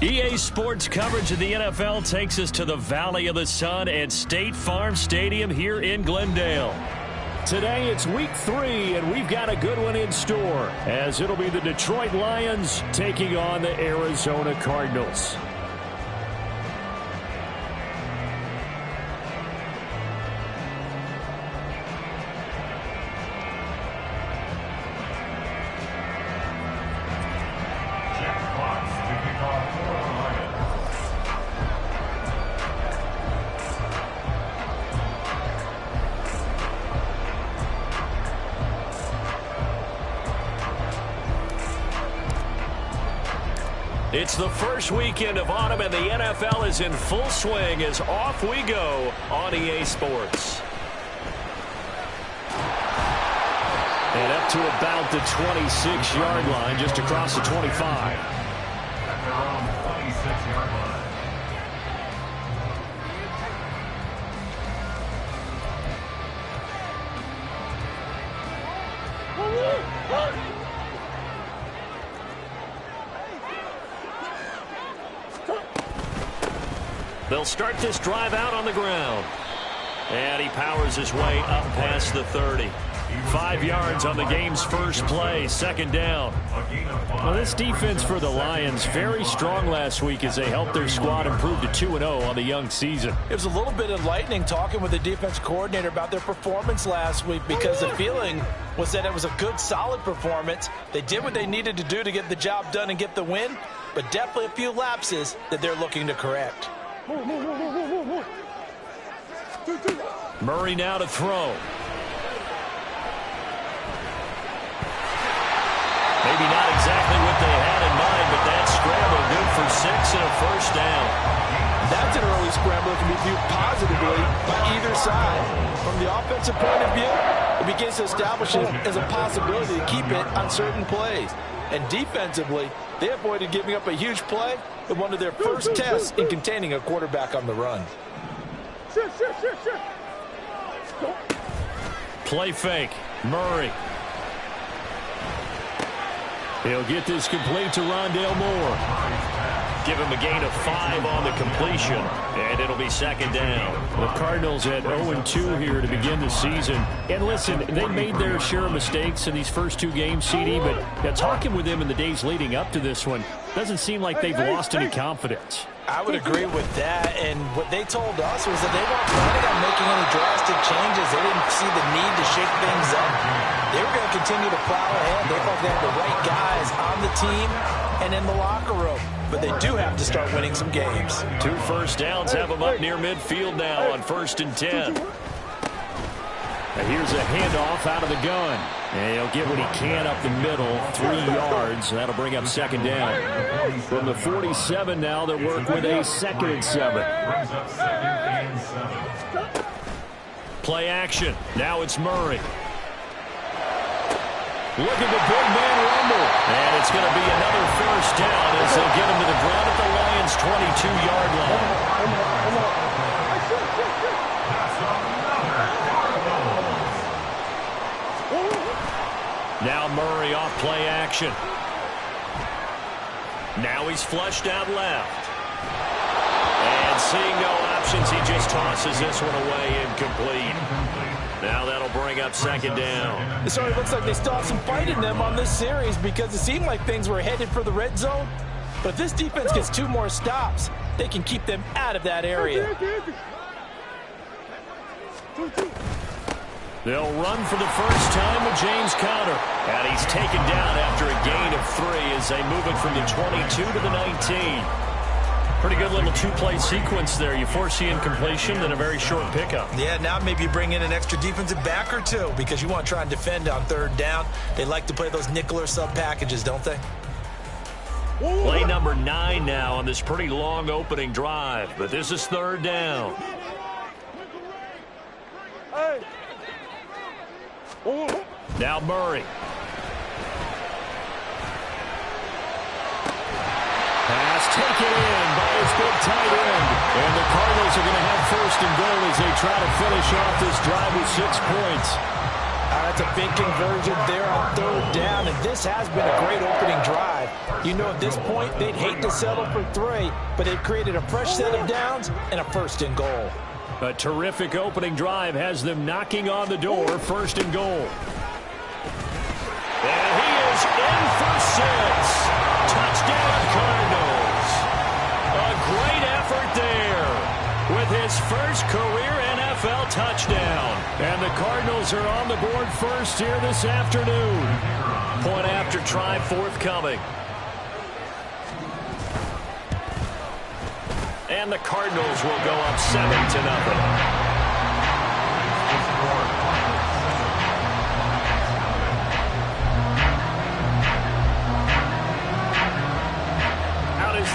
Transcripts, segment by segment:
EA Sports coverage of the NFL takes us to the Valley of the Sun at State Farm Stadium here in Glendale. Today it's week 3, and we've got a good one in store, as it'll be the Detroit Lions taking on the Arizona Cardinals. It's the first weekend of autumn, and the NFL is in full swing as off we go on EA Sports. And up to about the 26-yard line, just across the 25. At their own 26-yard line. They'll start this drive out on the ground. And he powers his way up past the 30. 5 yards on the game's first play, second down. Well, this defense for the Lions, very strong last week as they helped their squad improve to 2-0 on the young season. It was a little bit enlightening talking with the defense coordinator about their performance last week, because the feeling was that it was a good, solid performance. They did what they needed to do to get the job done and get the win, but definitely a few lapses that they're looking to correct. Murray now to throw. Maybe not exactly what they had in mind, but that scramble good for 6 and a first down. That's an early scramble that can be viewed positively by either side. From the offensive point of view, it begins to establish it as a possibility to keep it on certain plays. And defensively, they avoided giving up a huge play in one of their first tests in containing a quarterback on the run. Play fake. Murray. He'll get this complete to Rondale Moore. Give him a gain of 5 on the completion, and it'll be second down. The Cardinals at 0-2 here to begin the season. And listen, they made their share of mistakes in these first 2 games, CD, but talking with them in the days leading up to this one, doesn't seem like they've lost any confidence. I would agree with that, and what they told us was that they weren't planning on making any drastic changes. They didn't see the need to shake things up. They were going to continue to plow ahead. They felt they had the right guys on the team and in the locker room, but they do have to start winning some games. 2 first downs have them up near midfield now on 1st and 10. And here's a handoff out of the gun. And he'll get what he can up the middle, 3 yards. That'll bring up second down. From the 47 now, they'll work with a 2nd and 7. Play action. Now it's Murray. Look at the big man rumble. And it's going to be another first down as they'll get him to the ground at the Lions' 22-yard line. Now Murray off play action. Now he's flushed out left. And seeing no options, he just tosses this one away incomplete. Now that'll bring up second down. It certainly looks like they still have some fight in them on this series, because it seemed like things were headed for the red zone. But if this defense gets 2 more stops, they can keep them out of that area. They'll run for the first time with James Conner. And he's taken down after a gain of 3 as they move it from the 22 to the 19. Pretty good little 2-play sequence there. You force the incompletion, then a very short pickup. Yeah, now maybe bring in an extra defensive back or 2, because you want to try and defend on 3rd down. They like to play those nickel or sub packages, don't they? Play number 9 now on this pretty long opening drive. But this is 3rd down. Now Murray. Pass taken in by his big tight end. And the Cardinals are going to have 1st and goal as they try to finish off this drive with 6 points. That's a big conversion there on 3rd down, and this has been a great opening drive. You know, at this point, they'd hate to settle for 3, but they've created a fresh set of downs and a first and goal. A terrific opening drive has them knocking on the door, first and goal. And he is in for 6. Touchdown, Cardinals. A great effort there with his first career NFL touchdown. And the Cardinals are on the board first here this afternoon. Point after try forthcoming. And the Cardinals will go up 7-0.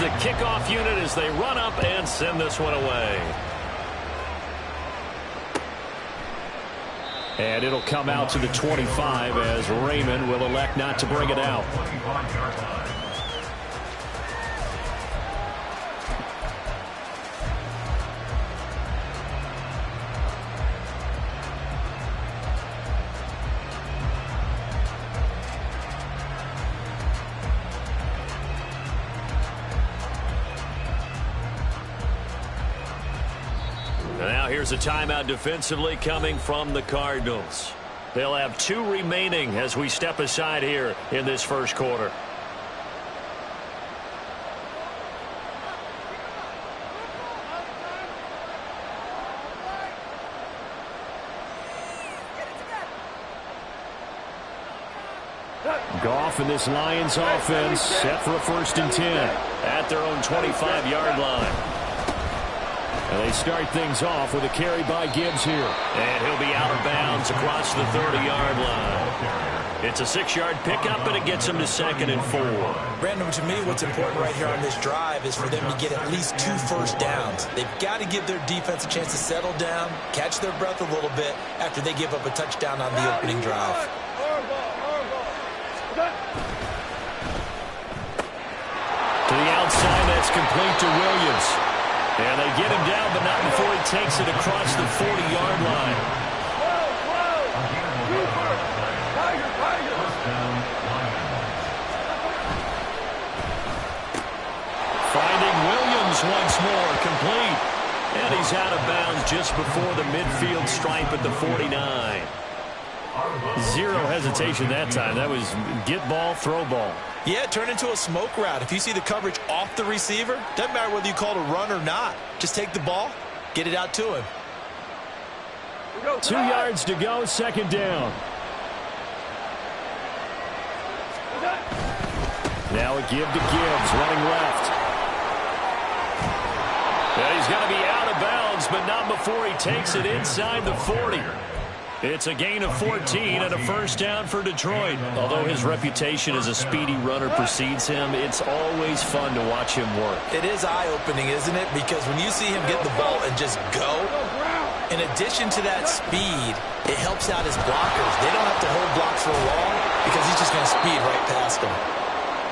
The kickoff unit as they run up and send this one away. And it'll come out to the 25 as Raymond will elect not to bring it out. Here's a timeout defensively coming from the Cardinals. They'll have 2 remaining as we step aside here in this first quarter. Goff and this Lions offense set for a 1st and 10 at their own 25-yard line. And they start things off with a carry by Gibbs here. And he'll be out of bounds across the 30-yard line. It's a 6-yard pickup, and it gets him to 2nd and 4. Brandon, to me, what's important right here on this drive is for them to get at least 2 first downs. They've got to give their defense a chance to settle down, catch their breath a little bit after they give up a touchdown on the opening drive. To the outside, that's complete to Williams. And they get him down, but not before he takes it across the 40-yard line. Finding Williams once more, complete. And he's out of bounds just before the midfield stripe at the 49. Zero hesitation that time. That was get ball, throw ball. Yeah, turn into a smoke route. If you see the coverage off the receiver, doesn't matter whether you call it a run or not. Just take the ball, get it out to him. 2 yards to go, 2nd down. Now a give to Gibbs, running left. And he's going to be out of bounds, but not before he takes it inside the 40. It's a gain of 14 and a 1st down for Detroit. Although his reputation as a speedy runner precedes him, it's always fun to watch him work. It is eye-opening, isn't it? Because when you see him get the ball and just go, in addition to that speed, it helps out his blockers. They don't have to hold blocks for long because he's just going to speed right past them.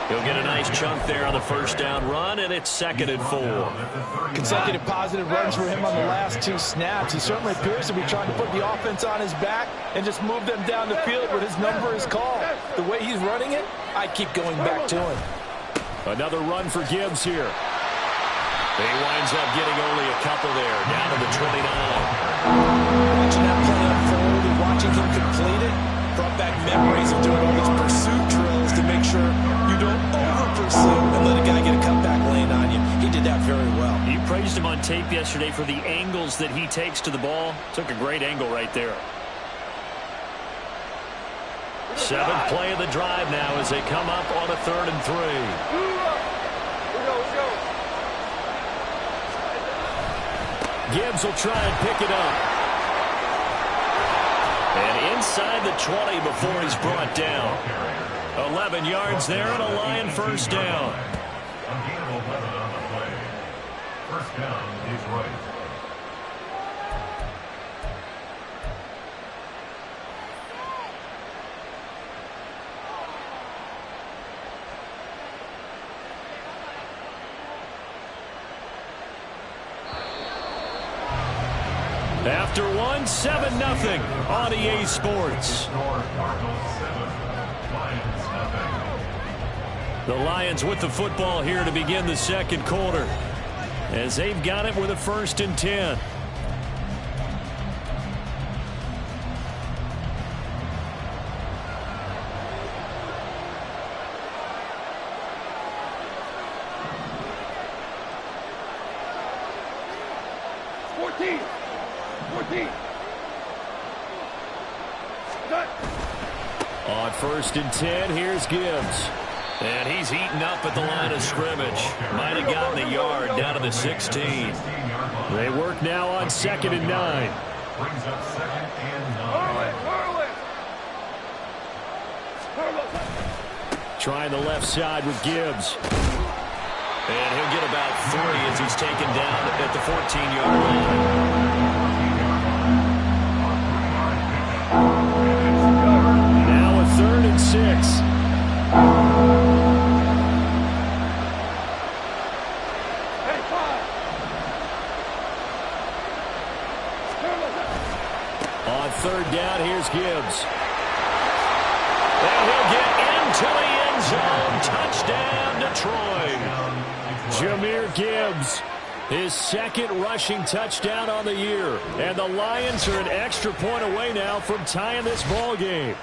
He'll get a nice chunk there on the 1st down run, and it's 2nd and 4. Consecutive positive runs for him on the last 2 snaps. He certainly appears to be trying to put the offense on his back and just move them down the field when his number is called. The way he's running it, I keep going back to him. Another run for Gibbs here. He winds up getting only a couple there, down to the 29. Watching that play unfold and watching him complete it brought back memories of doing all those pursuit drills to make sure you don't over-pursue and let a guy get a cutback lane on you. He did that very well. You praised him on tape yesterday for the angles that he takes to the ball. Took a great angle right there. 7th play of the drive now as they come up on a 3rd and 3. Gibbs will try and pick it up. And inside the 20 before he's brought down. 11 yards there and a Lion 1st down. A gain of 11 on the play. 1st down, Detroit. After one, 7-0 on EA Sports. Cardinals 7, Lions The Lions with the football here to begin the second quarter, as they've got it with a 1st and 10. On 1st and 10, here's Gibbs. And he's eaten up at the line of scrimmage. Might have gotten a yard down to the 16. They work now on 2nd and 9. Brings up 2nd and 9. Trying the left side with Gibbs. And he'll get about 3 as he's taken down at the 14-yard line. Now a 3rd and 6. On 3rd down, here's Gibbs. And he'll get into the end zone. Touchdown, Detroit. Jahmyr Gibbs, his 2nd rushing touchdown on the year. And the Lions are an extra point away now from tying this ball game.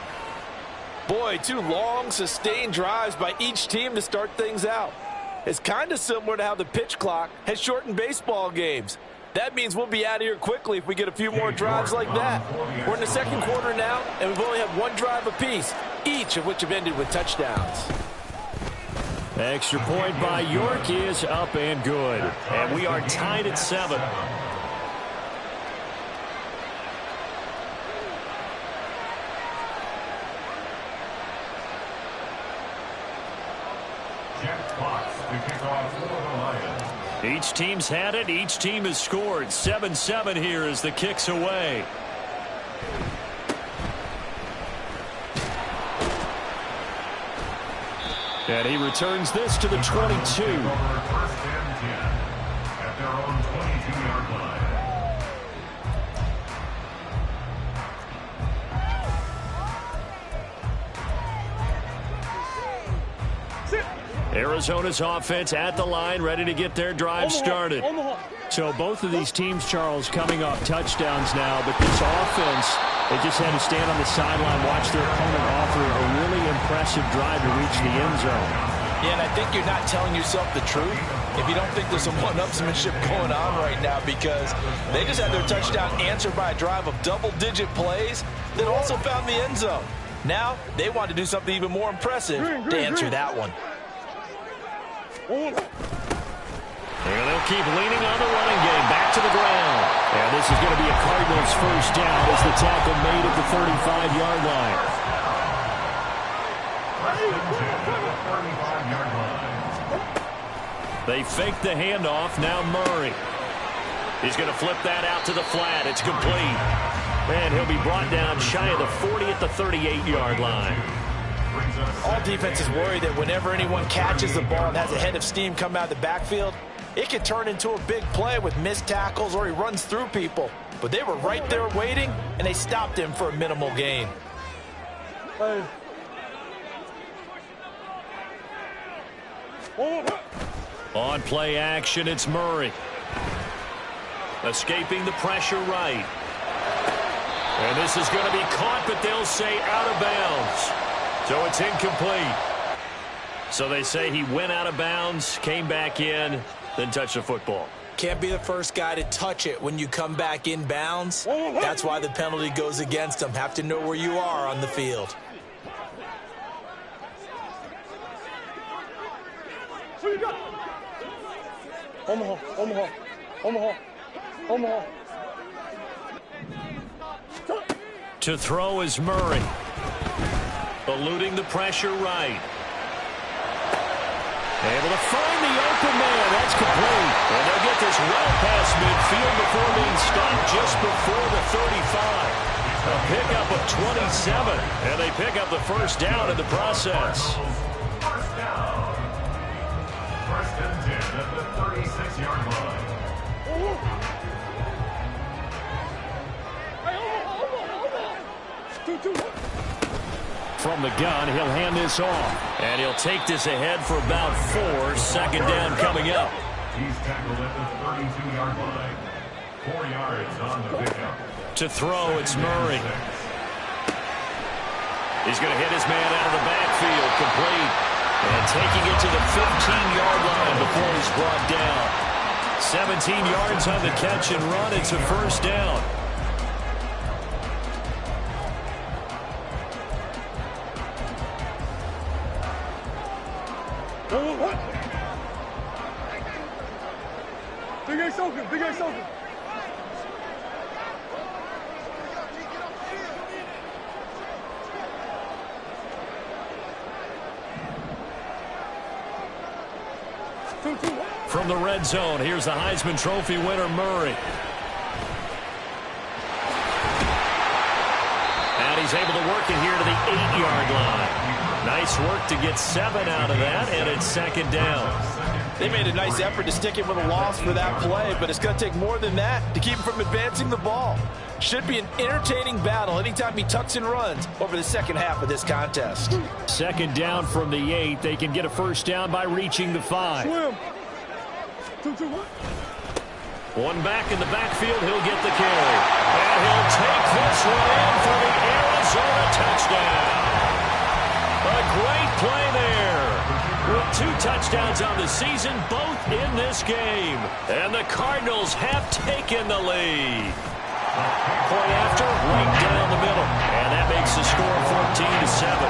Boy, 2 long, sustained drives by each team to start things out. It's kind of similar to how the pitch clock has shortened baseball games. That means we'll be out of here quickly if we get a few more drives like that. We're in the second quarter now, and we've only had 1 drive apiece, each of which have ended with touchdowns. Extra point by York is up and good. And we are tied at 7. Each team's had it. Each team has scored. 7-7 here as the kick's away. And he returns this to the 22. First and 10 at their own 22-yard line. Arizona's offense at the line, ready to get their drive started. So both of these teams, Charles, coming off touchdowns now, but this offense, they just had to stand on the sideline, watch their opponent offer a really impressive drive to reach the end zone. Yeah, and I think you're not telling yourself the truth if you don't think there's some one-upsmanship going on right now, because they just had their touchdown answered by a drive of double-digit plays that also found the end zone. Now, they want to do something even more impressive to answer that one. And they'll keep leaning on the running game. Back to the ground. And this is going to be a Cardinals first down as the tackle made at the 35-yard line. They fake the handoff. Now Murray. He's going to flip that out to the flat. It's complete. And he'll be brought down shy of the 40 at the 38-yard line. All defenses worry that whenever anyone catches the ball and has a head of steam come out of the backfield, it can turn into a big play with missed tackles or he runs through people. But they were right there waiting, and they stopped him for a minimal gain. On play action, it's Murray. Escaping the pressure right. And this is going to be caught, but they'll say out of bounds. So it's incomplete. So they say he went out of bounds, came back in, then touched the football. Can't be the first guy to touch it when you come back in bounds. That's why the penalty goes against him. Have to know where you are on the field. Omaha. To throw is Murray. Eluding the pressure right. Able to find the open man. That's complete. And they'll get this well past midfield before being stopped just before the 35. A pickup of 27. And they pick up the first down in the process. First down. First and 10 at the 36-yard line. from the gun. He'll hand this off. And he'll take this ahead for about 4. Second down coming up. He's tackled at the 32-yard line. 4 yards on the pickup. To throw, it's Murray. He's going to hit his man out of the backfield, complete. And taking it to the 15-yard line before he's brought down. 17 yards on the catch and run. It's a first down. What? Big A soaking, Big A soaking. From the red zone, here's the Heisman Trophy winner, Murray. And he's able to work it here to the 8-yard line. Nice work to get 7 out of that, and it's second down. They made a nice effort to stick him with a loss for that play, but it's going to take more than that to keep him from advancing the ball. Should be an entertaining battle anytime he tucks and runs over the second half of this contest. Second down from the 8. They can get a first down by reaching the 5. Swim. 2-2-1. One back in the backfield, he'll get the carry. And he'll take this one in for the Arizona touchdown. A great play there. With 2 touchdowns on the season, both in this game. And the Cardinals have taken the lead. Play after, right down the middle. And that makes the score 14-7.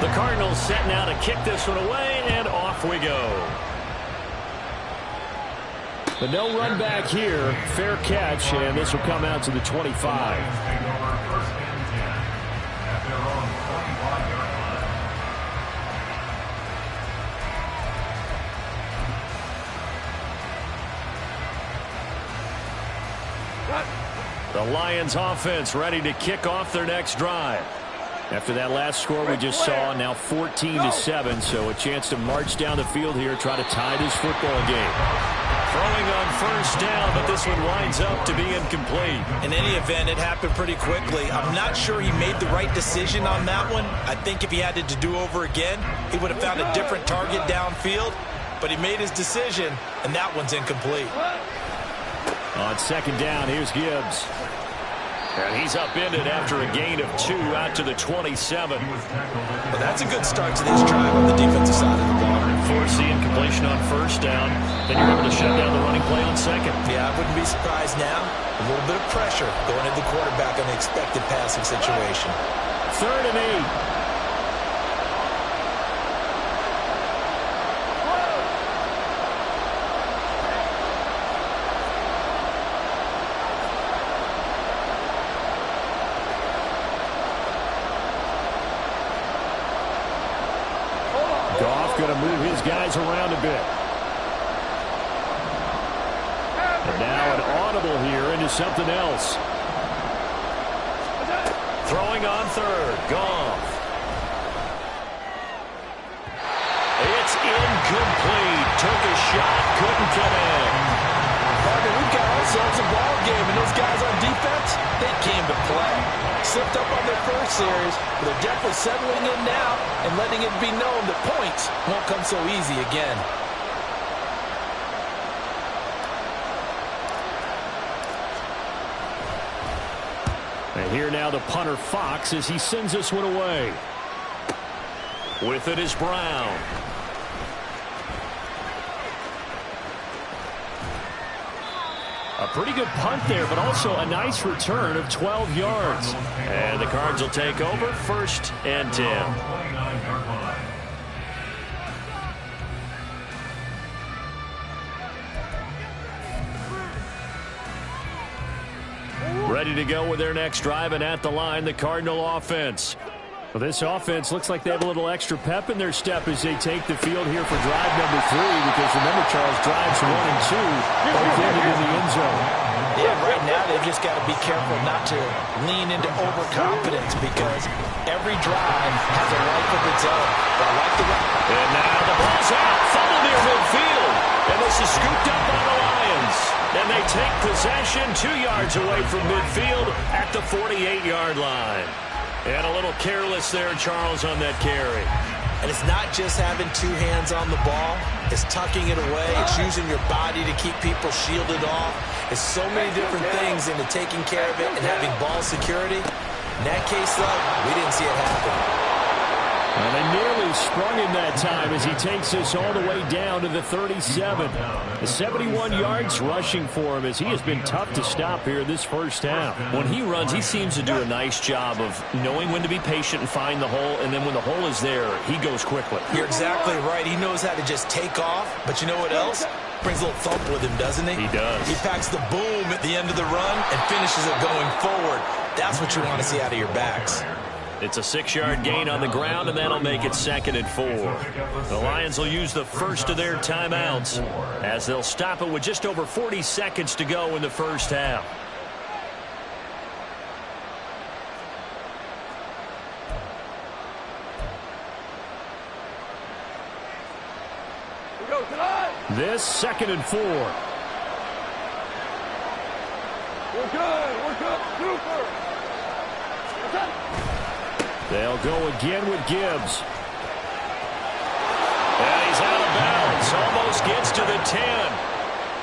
The Cardinals setting out to kick this one away, and off we go. But no run back here. Fair catch, and this will come out to the 25. The Lions offense ready to kick off their next drive. After that last score we just saw, now 14-7, so a chance to march down the field here, try to tie this football game. Throwing on first down, but this one winds up to be incomplete. In any event, it happened pretty quickly. I'm not sure he made the right decision on that one. I think if he had to do over again, he would have found a different target downfield, but he made his decision, and that one's incomplete. On second down, here's Gibbs. And he's upended after a gain of 2 out to the 27. Well, that's a good start to this drive on the defensive side of the ball. Force the incompletion on first down. Then you're able to shut down the running play on second. Yeah, I wouldn't be surprised now. A little bit of pressure going at the quarterback on the expected passing situation. 3rd and 8. Going to move his guys around a bit. And now an audible here into something else. Throwing on 3rd. Goff. It's incomplete. Took a shot. Couldn't connect. Partner, we've got ourselves a ball game, and those guys on defense, they came to play. Slipped up on their first series, but they're definitely settling in now and letting it be known that points won't come so easy again. And here now the punter Fox as he sends this one away. With it is Brown. A pretty good punt there, but also a nice return of 12 yards. And the Cards will take over 1st and 10. Ready to go with their next drive, and at the line, the Cardinal offense. Well, this offense looks like they have a little extra pep in their step as they take the field here for drive number 3, because remember, Charles, drives 1 and 2 both ended in the end zone. Yeah, right now they've just got to be careful not to lean into overconfidence, because every drive has a life of its own. But I like the run. And now the ball's out, fumble near midfield, and this is scooped up by the Lions. take possession 2 yards away from midfield at the 48-yard line. And a little careless there, Charles, on that carry. And it's not just having 2 hands on the ball. It's tucking it away. It's using your body to keep people shielded off. It's so many different things into taking care of it and having ball security. In that case, though, we didn't see it happen. And they nearly sprung him that time as he takes this all the way down to the 37. The 71 yards rushing for him as he has been tough to stop here this first half. When he runs, he seems to do a nice job of knowing when to be patient and find the hole, and then when the hole is there, he goes quickly. You're exactly right. He knows how to just take off, but you know what else? Brings a little thump with him, doesn't he? He does. He packs the boom at the end of the run and finishes it going forward. That's what you want to see out of your backs. It's a 6-yard gain on the ground, and that'll make it 2nd and 4. The Lions will use the first of their timeouts as they'll stop it with just over 40 seconds to go in the first half. This 2nd and 4. We're good, super. They'll go again with Gibbs. And he's out of bounds. Almost gets to the 10.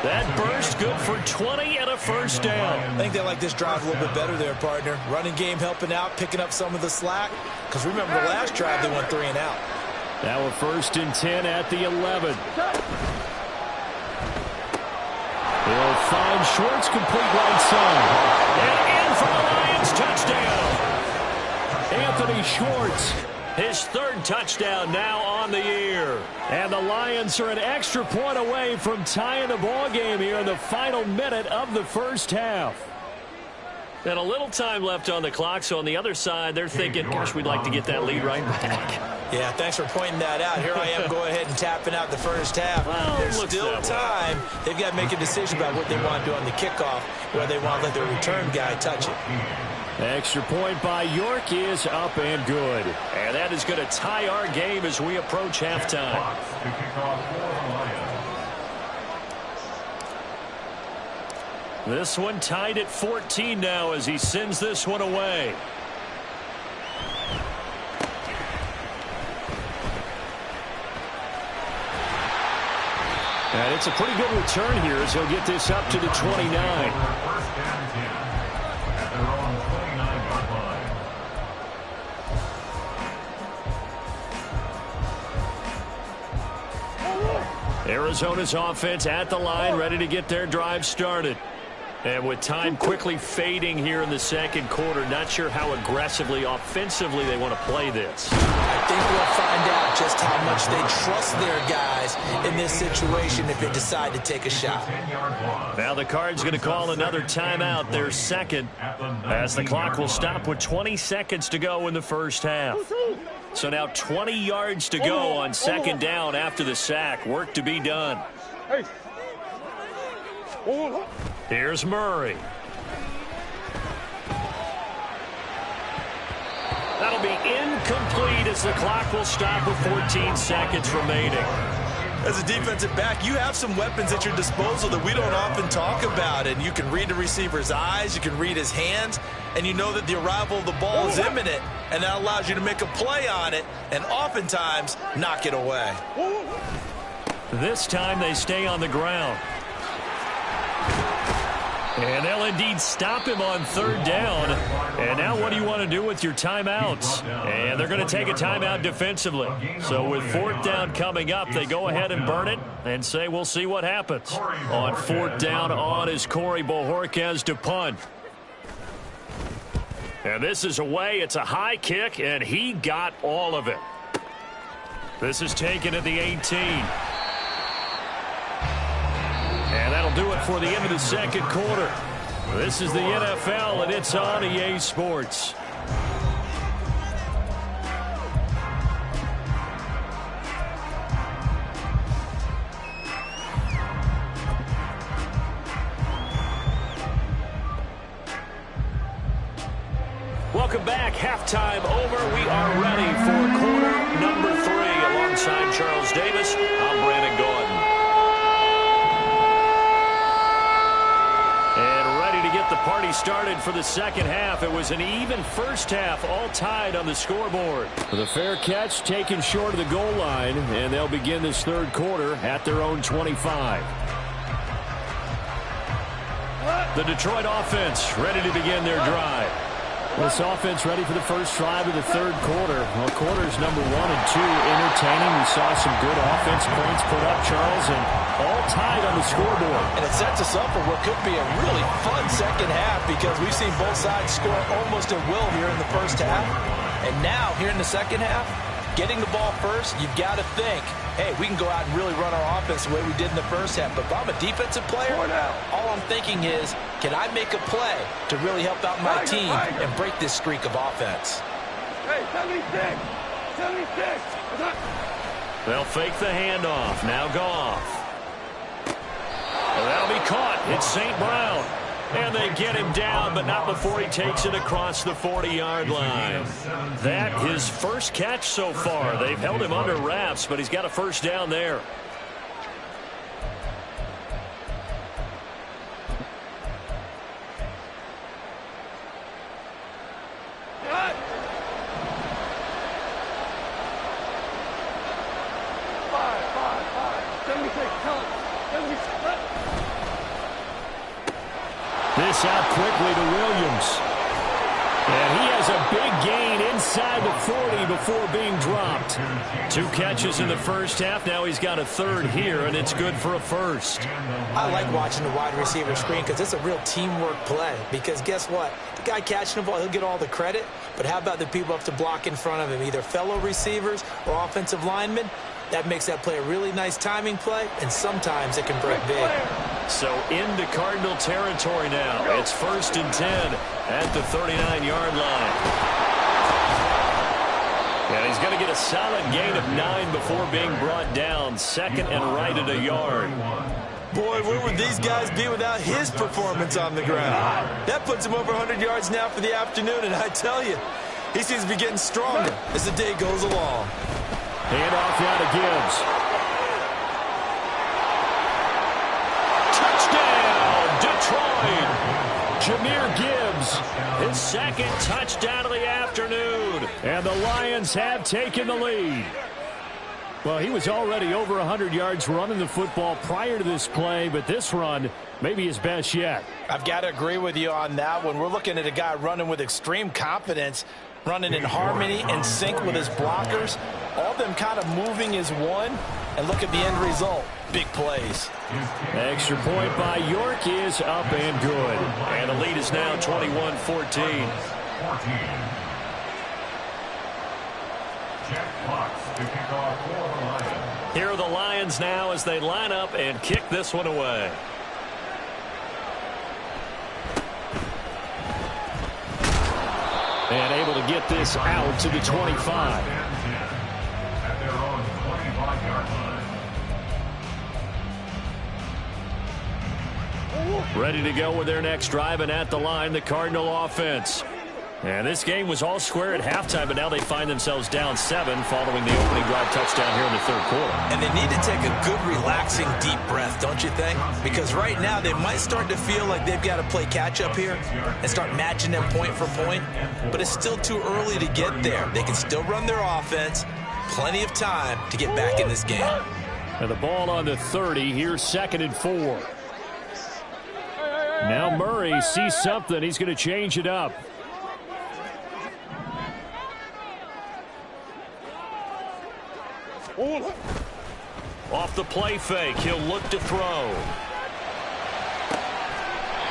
That burst good for 20 and a first down. I think they like this drive a little bit better there, partner. Running game helping out, picking up some of the slack. Because remember the last drive they went 3 and out. Now a 1st and 10 at the 11. They'll find Schwartz complete right side. And in for the Lions, touchdown. Anthony Schwartz, his 3rd touchdown now on the year. And the Lions are an extra point away from tying the ball game here in the final minute of the first half. And a little time left on the clock, so on the other side, they're thinking, gosh, we'd like to get that lead right back. Yeah, thanks for pointing that out. Here I am going ahead and tapping out the first half. Well, there's still time. They've got to make a decision about what they want to do on the kickoff, whether they want to let their return guy touch it. Extra point by York is up and good. And that is going to tie our game as we approach halftime. This one tied at 14 now as he sends this one away. And it's a pretty good return here as he'll get this up to the 29. Arizona's offense at the line, ready to get their drive started. And with time quickly fading here in the 2nd quarter, not sure how aggressively, offensively they want to play this. I think we'll find out just how much they trust their guys in this situation if they decide to take a shot. Now the Cards going to call another timeout, their 2nd, as the clock will stop with 20 seconds to go in the first half. So now 20 yards to go on 2nd down after the sack. Work to be done. Here's Murray. That'll be incomplete as the clock will stop with 14 seconds remaining. As a defensive back, you have some weapons at your disposal that we don't often talk about. And you can read the receiver's eyes, you can read his hands, and you know that the arrival of the ball is imminent. And that allows you to make a play on it and oftentimes knock it away. This time they stay on the ground. And they'll indeed stop him on 3rd down. And now what do you want to do with your timeouts? And they're going to take a timeout defensively. So with 4th down coming up, they go ahead and burn it and say we'll see what happens. On 4th down on is Corey Bojorquez to punt. And this is away. It's a high kick, and he got all of it. This is taken at the 18. And that'll do it for the end of the 2nd quarter. This is the NFL, and it's on EA Sports. Welcome back. Halftime over. We are ready for quarter number 3. Alongside Charles Davis, I'm Brandon Gordon. get the party started for the second half. It was an even first half, all tied on the scoreboard. With a fair catch taken short of the goal line, and they'll begin this third quarter at their own 25. The Detroit offense ready to begin their drive. This offense ready for the first drive of the third quarter. Well, quarters number 1 and 2 entertaining. We saw some good offense points put up, Charles, and all tied on the scoreboard. And it sets us up for what could be a really fun second half because we've seen both sides score almost at will here in the first half. And now, here in the second half, getting the ball first, you've got to think, hey, we can go out and really run our offense the way we did in the first half. But if I'm a defensive player, all I'm thinking is, can I make a play to really help out my team and break this streak of offense? Hey, 76! 76! They'll fake the handoff. Now Goff. Well, that'll be caught. It's St. Brown. And they get him down, but not before he takes it across the 40-yard line. That his first catch so far. They've held him under wraps, but he's got a first down there. This out quickly to Williams. And he has a big gain inside the 40 before being dropped. 2 catches in the first half. Now he's got a third here, and it's good for a first. I like watching the wide receiver screen because it's a real teamwork play. Because guess what? The guy catching the ball, he'll get all the credit. But how about the people up to block in front of him, either fellow receivers or offensive linemen? That makes that play a really nice timing play, and sometimes it can break big. So into Cardinal territory now. It's 1st and 10 at the 39-yard line. And he's going to get a solid gain of 9 before being brought down. 2nd and right at a yard. Boy, where would these guys be without his performance on the ground? That puts him over 100 yards now for the afternoon, and I tell you, he seems to be getting stronger as the day goes along. Handoff now to Gibbs. Touchdown, Detroit. Jahmyr Gibbs, his 2nd touchdown of the afternoon. And the Lions have taken the lead. Well, he was already over 100 yards running the football prior to this play, but this run may be his best yet. I've got to agree with you on that one. We're looking at a guy running with extreme confidence, running in harmony and sync with his blockers. All of them kind of moving as one. And look at the end result. Big plays. Extra point by York is up and good. And the lead is now 21-14. Here are the Lions now as they line up and kick this one away. And able to get this out to the 25. Ready to go with their next drive, and at the line, the Cardinal offense. And this game was all square at halftime, but now they find themselves down 7 following the opening drive touchdown here in the third quarter. And they need to take a good, relaxing, deep breath, don't you think? Because right now they might start to feel like they've got to play catch-up here and start matching them point for point. But it's still too early to get there. They can still run their offense. Plenty of time to get back in this game. And the ball on the 30. Here's 2nd and 4. Now Murray sees something. He's going to change it up. Off the play fake, he'll look to throw.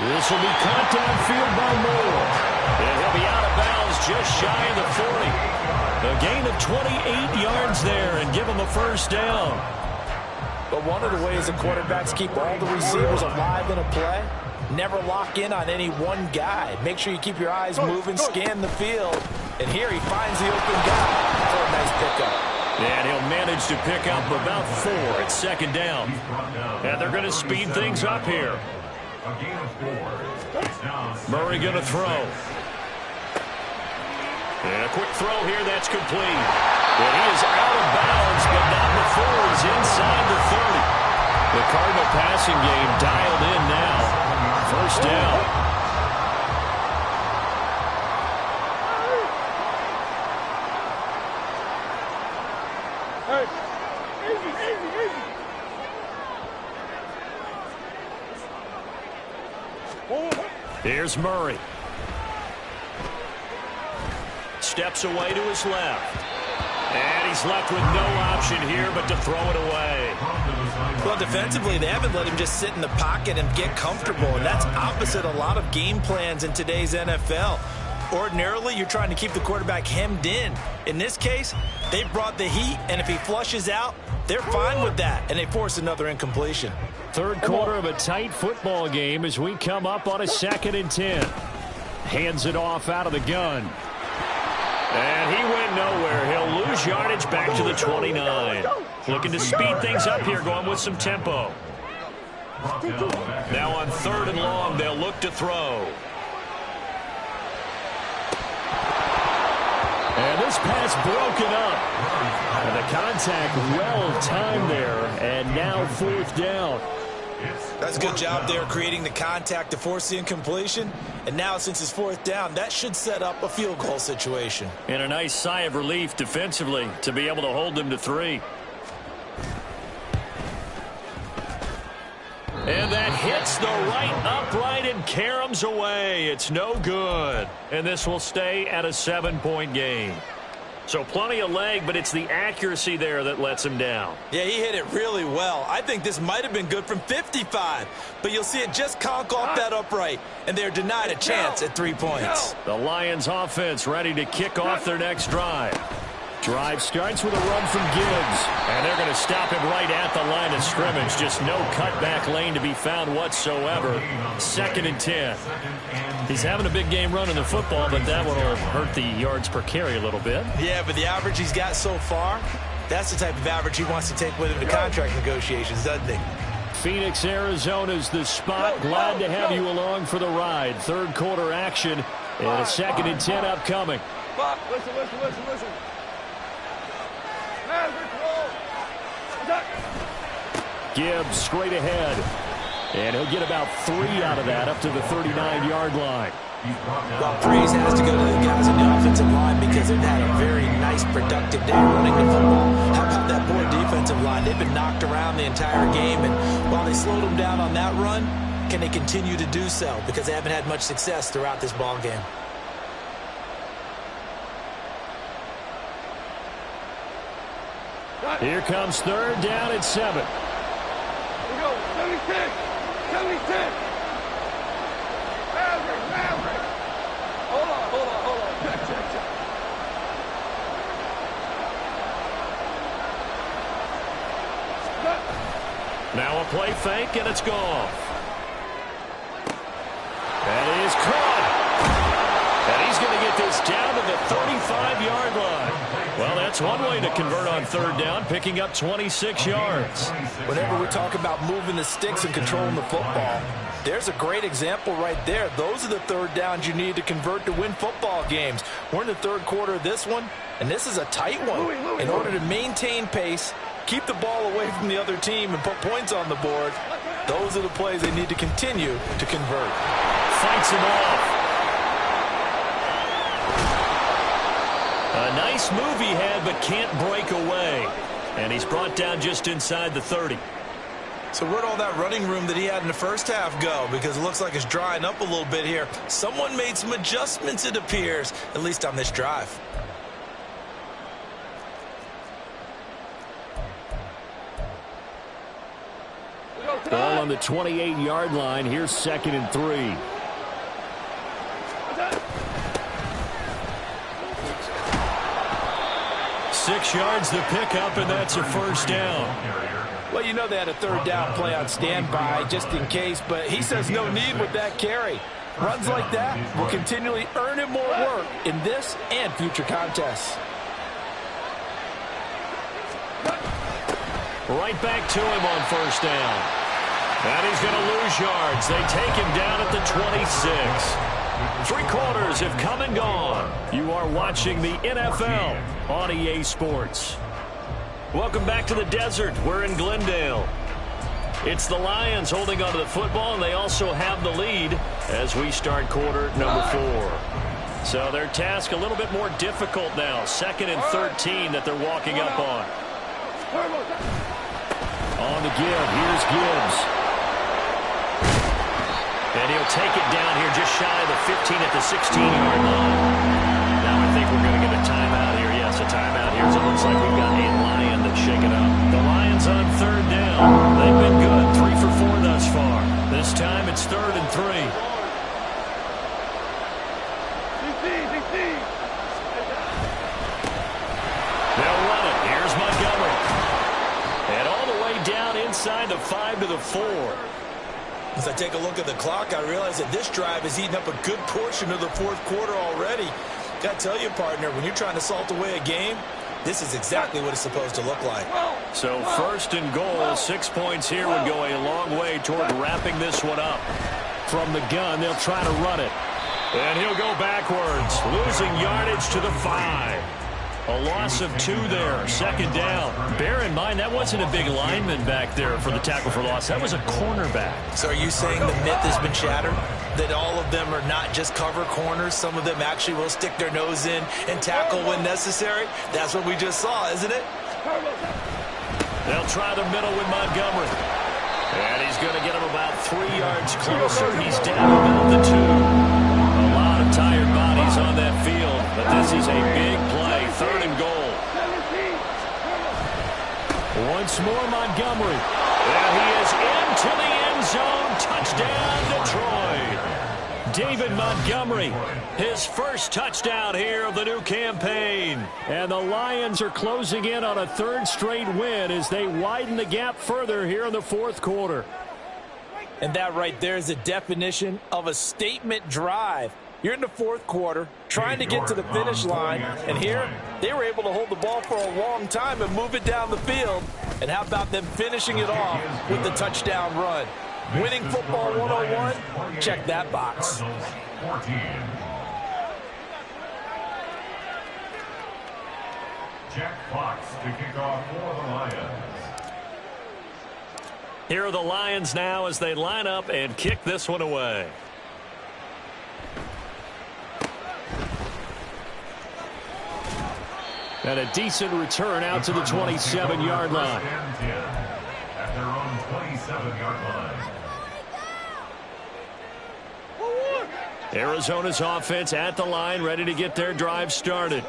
This will be caught downfield by Moore. And he'll be out of bounds just shy of the 40. A gain of 28 yards there and give him a first down. But one of the ways the quarterbacks keep all the receivers alive in a play, never lock in on any one guy. Make sure you keep your eyes moving, scan the field. And here he finds the open guy for a nice pickup. And he'll manage to pick up about 4 at 2nd down. And they're going to speed things up here. Murray going to throw. And a quick throw here, that's complete. And he is out of bounds, but not before he's inside the 30. The Cardinal passing game dialed in now. First down. Here's Murray. Steps away to his left. And he's left with no option here but to throw it away. Well, defensively, they haven't let him just sit in the pocket and get comfortable, and that's opposite a lot of game plans in today's NFL. Ordinarily, you're trying to keep the quarterback hemmed in. In this case, they brought the heat, and if he flushes out, they're fine with that, and they force another incompletion. Third quarter of a tight football game as we come up on a 2nd and 10. Hands it off out of the gun. And he went nowhere. He'll lose yardage back to the 29. Looking to speed things up here, going with some tempo. Now on 3rd and long, they'll look to throw. And this pass broken up. And the contact well timed there. And now 4th down. That's a good job there creating the contact to force the incompletion. And now since it's 4th down, that should set up a field goal situation. And a nice sigh of relief defensively to be able to hold them to 3. And that hits the right upright and caroms away. It's no good. And this will stay at a 7-point game. So plenty of leg, but it's the accuracy there that lets him down. Yeah, he hit it really well. I think this might have been good from 55, but you'll see it just conk off that upright, and they're denied a chance at 3 points. The Lions offense ready to kick off their next drive. Drive starts with a run from Gibbs, and they're going to stop him right at the line of scrimmage. Just no cutback lane to be found whatsoever. 2nd and 10. He's having a big game running the football, but that will hurt the yards per carry a little bit. Yeah, but the average he's got so far, that's the type of average he wants to take with him to contract negotiations, doesn't he? Phoenix, Arizona's the spot. Glad to have you along for the ride. 3rd quarter action and a 2nd and 10 upcoming. Listen. Gibbs straight ahead. And he'll get about 3 out of that up to the 39-yard line. Well, praise has to go to the guys on the offensive line because they've had a very nice, productive day running the football. How about that poor defensive line? They've been knocked around the entire game, and while they slowed them down on that run, can they continue to do so? Because they haven't had much success throughout this ball game. Here comes 3rd down at 7. Here we go. 76. 76. Maverick. Hold on. Check. Now a play fake, and it's gone. That is caught. And he's going to get this down to the 35-yard line. Well, that's one way to convert on 3rd down, picking up 26 yards. Whenever we talk about moving the sticks and controlling the football, there's a great example right there. Those are the 3rd downs you need to convert to win football games. We're in the 3rd quarter of this one, and this is a tight one. In order to maintain pace, keep the ball away from the other team, and put points on the board, those are the plays they need to continue to convert. Fights him off. A nice move he had, but can't break away. And he's brought down just inside the 30. So where'd all that running room that he had in the first half go? Because it looks like it's drying up a little bit here. Someone made some adjustments, it appears, at least on this drive. Ball on the 28-yard line. Here's 2nd and 3. 6 yards to pick up, and that's a 1st down. Well, you know they had a 3rd down play on standby just in case, but he says no need with that carry. Runs like that will continually earn him more work in this and future contests. Right back to him on 1st down. And he's going to lose yards. They take him down at the 26. 3 quarters have come and gone. You are watching the NFL on EA Sports. Welcome back to the desert. We're in Glendale. It's the Lions holding onto the football, and they also have the lead as we start quarter number 4. So their task a little bit more difficult now. 2nd and 13 that they're walking up on. On the give, here's Gibbs. And he'll take it down here just shy of the 15 at the 16-yard line. Now I think we're going to get a timeout here. Yes, a timeout here. So it looks like we've got a Lion that's shaken up. The Lions on third down. They've been good. 3 for 4 thus far. This time it's 3rd and 3. They'll run it. Here's Montgomery. And all the way down inside the 5 to the 4. As I take a look at the clock, I realize that this drive has eaten up a good portion of the fourth quarter already. Got to tell you, partner, when you're trying to salt away a game, this is exactly what it's supposed to look like. So 1st and goal, 6 points here would go a long way toward wrapping this one up. From the gun, they'll try to run it. And he'll go backwards, losing yardage to the 5. A loss of 2 there, 2nd down. Bear in mind, that wasn't a big lineman back there for the tackle for loss. That was a cornerback. So are you saying the myth has been shattered? That all of them are not just cover corners? Some of them actually will stick their nose in and tackle when necessary? That's what we just saw, isn't it? They'll try the middle with Montgomery. And he's going to get him about 3 yards closer. He's down about the 2. A lot of tired bodies on that field, but this is a big play. 3rd and goal. Once more Montgomery. And he is into the end zone. Touchdown, Detroit. David Montgomery, his first touchdown here of the new campaign. And the Lions are closing in on a 3rd straight win as they widen the gap further here in the 4th quarter. And that right there is the definition of a statement drive. You're in the 4th quarter, trying to get to the finish line, and here they were able to hold the ball for a long time and move it down the field. And how about them finishing it off with the touchdown run? Winning football 101, check that box. 14. Jack Fox to kick off for the Lions. Here are the Lions now as they line up and kick this one away. And a decent return out to the 27-yard line. At their own 27-yard line. Arizona's offense at the line, ready to get their drive started.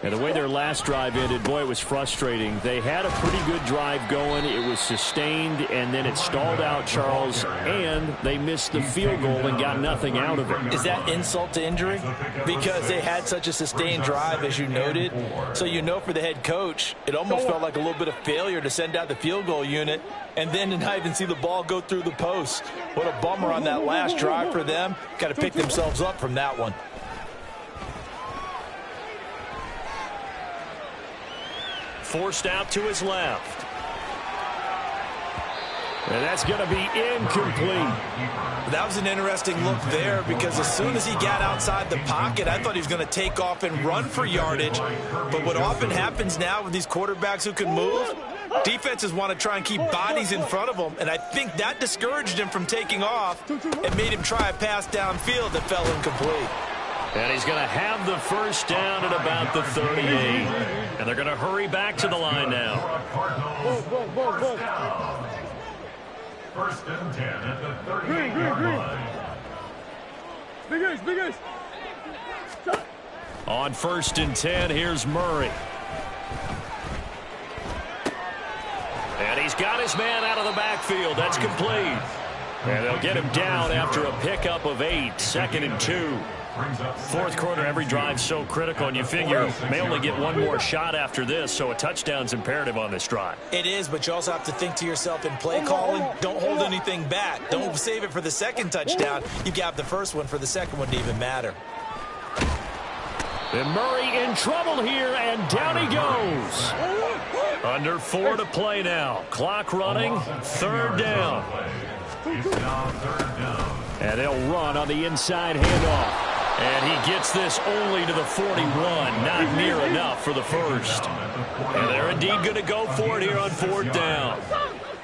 And the way their last drive ended, boy, it was frustrating. They had a pretty good drive going. It was sustained, and then it stalled out, Charles, and they missed the field goal and got nothing out of it. Is that insult to injury? Because they had such a sustained drive, as you noted. So you know for the head coach, it almost felt like a little bit of failure to send out the field goal unit and then to not even see the ball go through the post. What a bummer on that last drive for them. Got to pick themselves up from that one. Forced out to his left. And that's going to be incomplete. That was an interesting look there because as soon as he got outside the pocket, I thought he was going to take off and run for yardage. But what often happens now with these quarterbacks who can move, defenses want to try and keep bodies in front of them. And I think that discouraged him from taking off and made him try a pass downfield that fell incomplete. And he's going to have the first down at about the 38. And they're going to hurry back to the line now. First and 10 at the 38-yard line. Big ace. On 1st and 10, here's Murray. And he's got his man out of the backfield. That's complete. And they'll get him down after a pickup of 8. 2nd and 2. 4th quarter, every drive's so critical, and you figure may only get one more shot after this, so a touchdown's imperative on this drive. It is, but you also have to think to yourself in play calling, don't hold anything back. Don't save it for the second touchdown. You got the first one for the second one to even matter. And Murray in trouble here, and down he goes. Under 4 to play now. Clock running, 3rd down. And they'll run on the inside handoff. And he gets this only to the 41, not near enough for the first. And they're indeed going to go for it here on 4th down.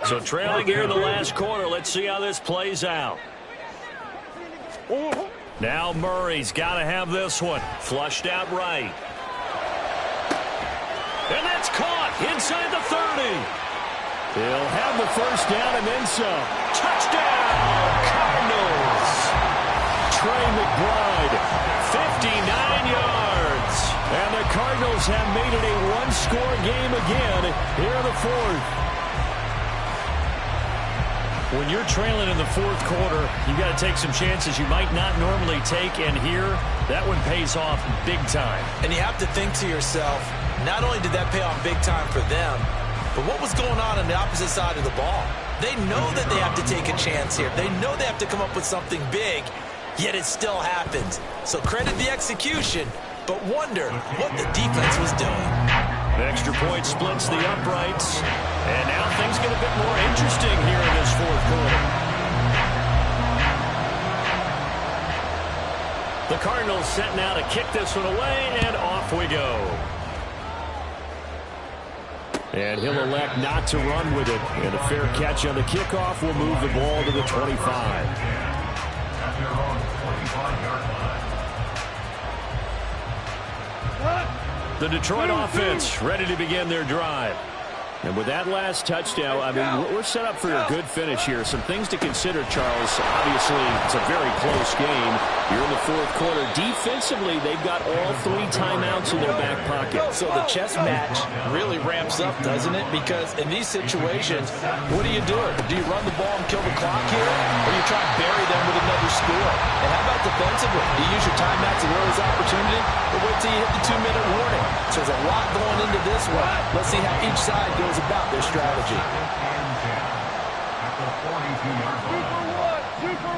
So trailing here in the last quarter, let's see how this plays out. Now Murray's got to have this one. Flushed out right. And that's caught inside the 30. He'll have the first down and then some. Touchdown, Cardinals. Cardinals have made it a one-score game again here in the fourth. When you're trailing in the fourth quarter, you've got to take some chances you might not normally take, and here, that one pays off big time. And you have to think to yourself, not only did that pay off big time for them, but what was going on the opposite side of the ball? They know that they have to take a chance here. They know they have to come up with something big, yet it still happens. So credit the execution, but wonder what the defense was doing. Extra point splits the uprights, and now things get a bit more interesting here in this fourth quarter. The Cardinals set now to kick this one away, and off we go. And he'll elect not to run with it. And a fair catch on the kickoff will move the ball to the 25. The Detroit offense ready to begin their drive. And with that last touchdown, I mean, we're set up for a good finish here. Some things to consider, Charles. Obviously, it's a very close game. You're in the fourth quarter. Defensively, they've got all 3 timeouts in their back pocket. So the chess match really ramps up, doesn't it? Because in these situations, what are you doing? Do you run the ball and kill the clock here? Or do you try to bury them with another score? And how about defensively? Do you use your timeouts as early as opportunity? Or wait till you hit the 2-minute warning? So there's a lot going into this one. Let's see how each side goes about their strategy. 2 for 1.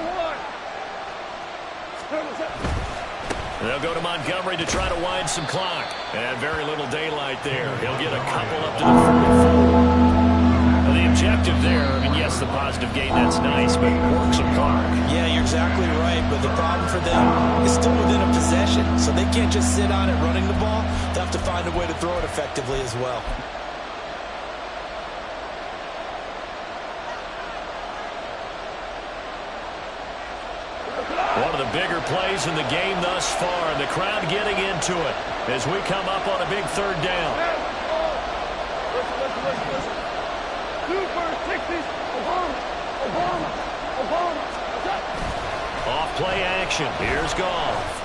They'll go to Montgomery to try to wind some clock. And very little daylight there. He'll get a couple up to the 44. The objective there, I mean, yes, the positive gain, that's nice, but work some clock. Yeah, you're exactly right, but the problem for them is still within a possession, so they can't just sit on it running the ball. They have to find a way to throw it effectively as well. One of the bigger plays in the game thus far, and the crowd getting into it as we come up on a big third down. Listen. 2 for 60. Obama. Off play action. Here's Goff.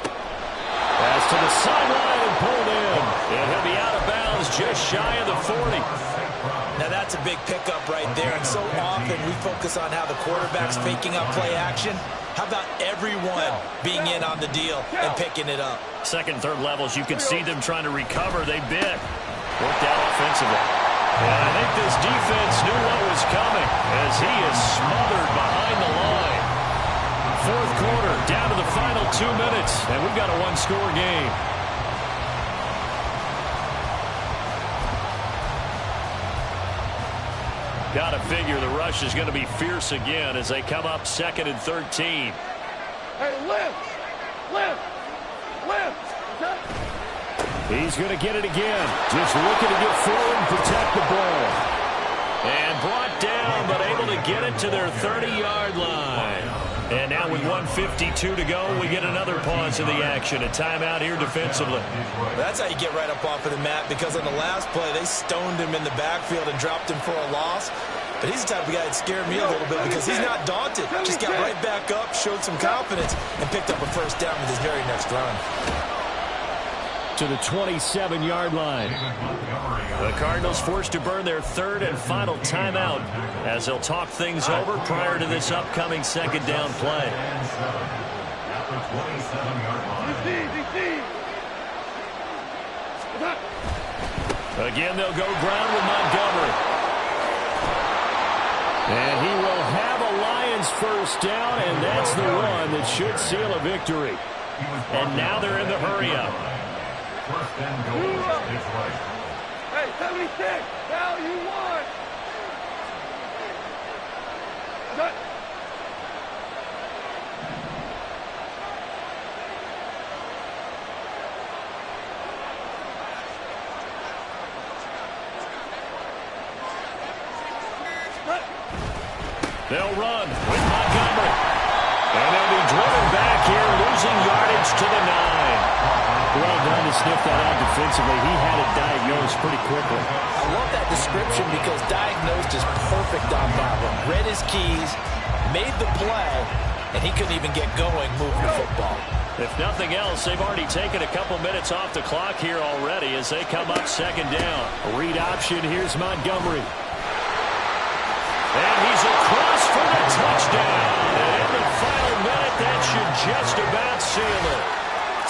Pass to the sideline and pulled in. And he'll be out of bounds just shy of the 40. Now that's a big pickup right there, and so often we focus on how the quarterback's faking up play action. How about everyone being in on the deal and picking it up? Second, third levels, you can see them trying to recover. They bit. Worked out offensively. And I think this defense knew what was coming as he is smothered behind the line. Fourth quarter, down to the final 2 minutes, and we've got a one-score game. Got to figure the rush is going to be fierce again as they come up 2nd and 13. Hey, lift. He's going to get it again. Just looking to get forward and protect the ball. And brought down, but able to get it to their 30-yard line. And now with 1:52 to go, we get another pause in the action. A timeout here defensively. That's how you get right up off of the mat, because on the last play, they stoned him in the backfield and dropped him for a loss. But he's the type of guy that scared me a little bit because he's not daunted. Just got right back up, showed some confidence, and picked up a first down with his very next run. To the 27-yard line. The Cardinals forced to burn their third and final timeout as they'll talk things over prior to this upcoming second down play. Again, they'll go ground with Montgomery. And he will have a Lions first down, and that's the one that should seal a victory. And now they're in the hurry-up. First and goal, Detroit. Hey, 76. Now you won. Good. They'll run with Montgomery. And they'll be driven back here, losing yardage to the 9. Well done to sniff that out defensively. He had it diagnosed pretty quickly. I love that description because diagnosed is perfect on that one. Read his keys, made the play, and he couldn't even get going moving the football. If nothing else, they've already taken a couple minutes off the clock here already as they come up second down. A read option. Here's Montgomery. And he's across for the touchdown. And in the final minute, that should just about seal it.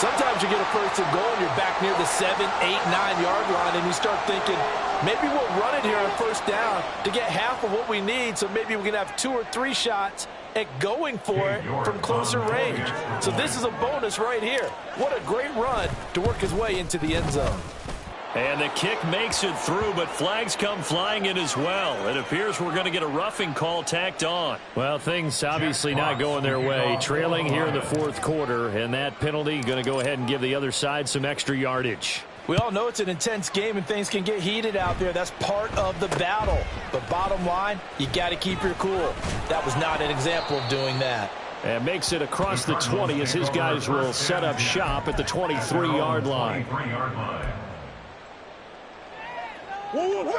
Sometimes you get a first and goal and you're back near the 7, 8, 9-yard line, and you start thinking, maybe we'll run it here on first down to get half of what we need, so maybe we can have 2 or 3 shots at going for it from closer range. So this is a bonus right here. What a great run to work his way into the end zone. And the kick makes it through, but flags come flying in as well. It appears we're going to get a roughing call tacked on. Well, things obviously not going their way. Trailing here in the fourth quarter, and that penalty going to go ahead and give the other side some extra yardage. We all know it's an intense game and things can get heated out there. That's part of the battle. But bottom line, you got to keep your cool. That was not an example of doing that. And makes it across the 20 as his guys will set up shop at the 23-yard line.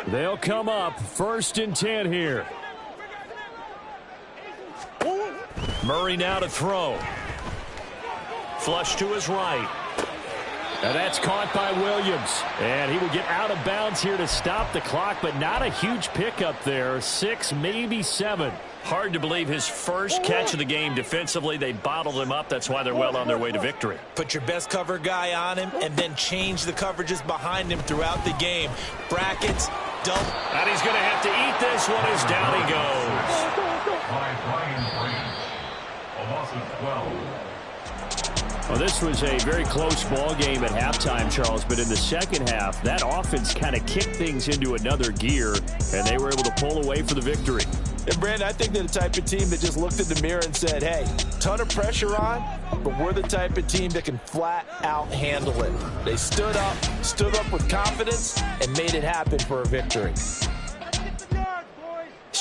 They'll come up 1st and 10 here. Murray now to throw. Flush to his right. And that's caught by Williams. And he will get out of bounds here to stop the clock, but not a huge pickup there. 6, maybe 7. Hard to believe his first catch of the game defensively. They bottled him up. That's why they're well on their way to victory. Put your best cover guy on him and then change the coverages behind him throughout the game. Brackets, double. And he's going to have to eat this one as down he goes. A loss of 12. Well, this was a very close ball game at halftime, Charles, but in the second half, that offense kind of kicked things into another gear, and they were able to pull away for the victory. And, Brandon, I think they're the type of team that just looked in the mirror and said, hey, ton of pressure on, but we're the type of team that can flat out handle it. They stood up with confidence, and made it happen for a victory.